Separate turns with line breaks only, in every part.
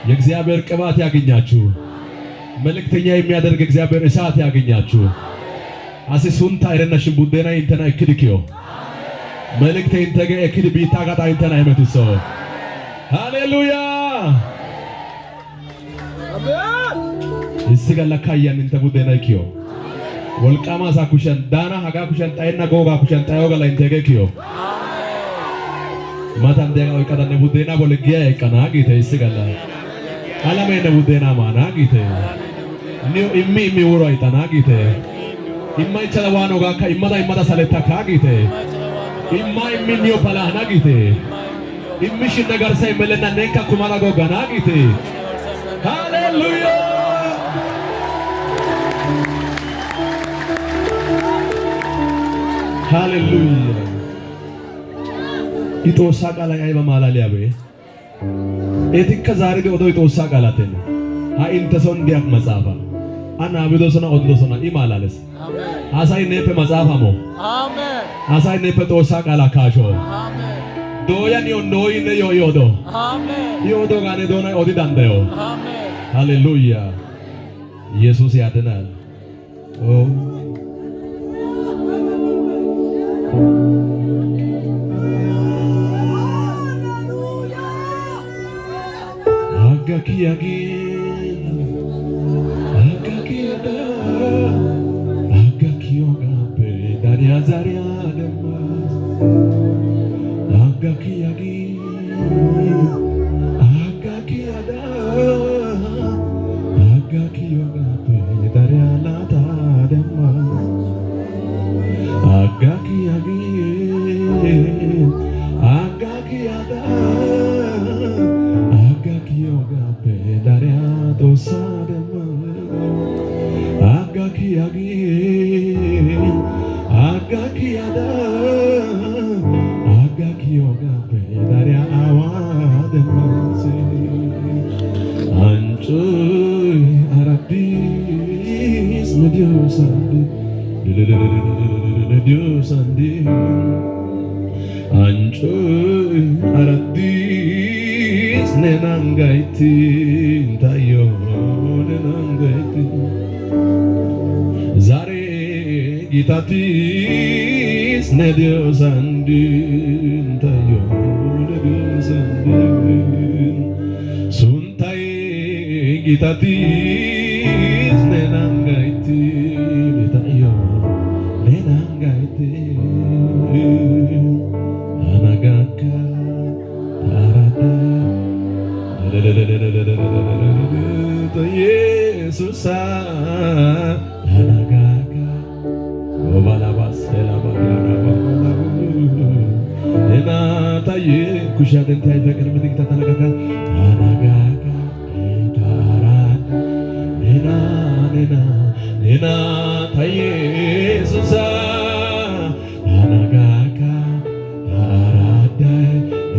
የእግዚአብሔር ቅባት ያገኛችሁ። መልእክተኛ የሚያደርግ እግዚአብሔር እሳት ያገኛችሁ። አሲሱንታ አይረናሽን ቡዴና ኢንተና እክድኪዮ መልእክተ ኢንተገ እክድ ቢታ ጋጣ ኢንተና አይመትሶ ሃሌሉያ አሜን። ይስገላ ካያን ኢንተ ቡዴና ይኪዮ ወልቃማ ሳኩሸን ዳና ሀጋ ኩሸን ጣይና ጎጋ ኩሸን ጣዮ ገላ ኢንተገ ኪዮ ማታን ደጋ ወቀዳነ ቡዴና ቦለጊያ ይቀና ጌታ ይስገላ አላማይነ ቡዴና ማና ጌታ ኒው ኢሚ ወሮ አይታና ጌታ ኢማይ ቸለዋኖ ጋካ ኢማዳ ሰለታ ካጊቴ ኢማይ ሚኒዮ ፓላና ጊቴ ኢሚሽ ነገር ሳይመለና ነካ ኩማላ ጎጋና ጊቴ ሃሌሉያ ሃሌሉያ ኢቶሳ ቃላ አይባ ማላሊያበ ኤቲከ ዛሬ ወዶ ኢቶሳ ቃላተነ አኢንተ ሰው እንዲያክ መጻፋ አና አብዶሰና ኦድዶሰና ኢማላለስ አሜን አሳይ ነፈ መጻፋሞ አሜን አሳይ ነፈ ጦሳ ቃላ ካሾ አሜን ዶያኒ ኦንዶይነ ዮዮዶ አሜን ዮዶ ጋኔ ዶና ኦዲ ዳንደዮ አሜን ሃሌሉያ ኢየሱስ ያድናል። ኦ አጋኪያጊ Zaria demas agakiagi agakiada agakioga pe daria lata demas agakiagi agakiada agakioga pe daria dosa demas agakiagi agakiada agakioga pedaria awademanse ancoy aradis mediosandi ancoy aradis nenangaiti tayo nenangaiti zare gitatis ne Dios andin tayo ne Dios andin suntai gitatis ne nangaiti tayo ne nangaiti anagaka arada to Jesus anagaka obalabas elabariana ena taye kushaden tay fekir medik tatalagaka anagaka itara ena taye susa anagaka arada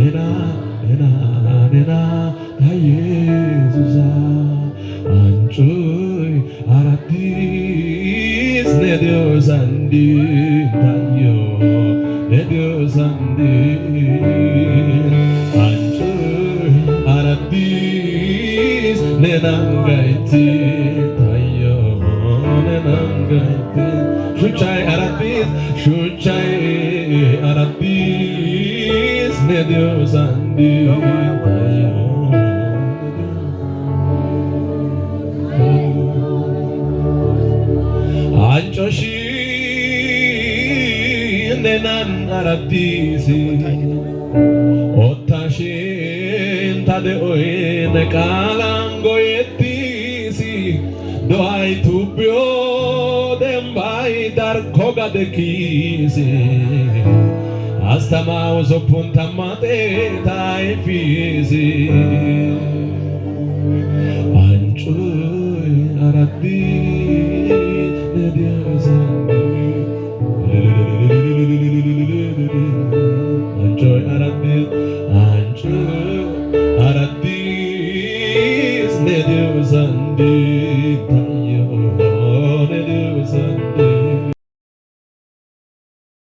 ena taye susa anchoy aratis ne Dios andin tayo ne Dios andin anchoy aratis ne nangaiti tayo ne nangaiti shuchai aratis ne Dios andin tayo anchoshi nenan aratisi otashin tade oe nekalango etisi doai tubio dembai dar koga de kisi hasta mauso punta mate tai fisi anchoy aratisi anchoy aradis ne Dios andin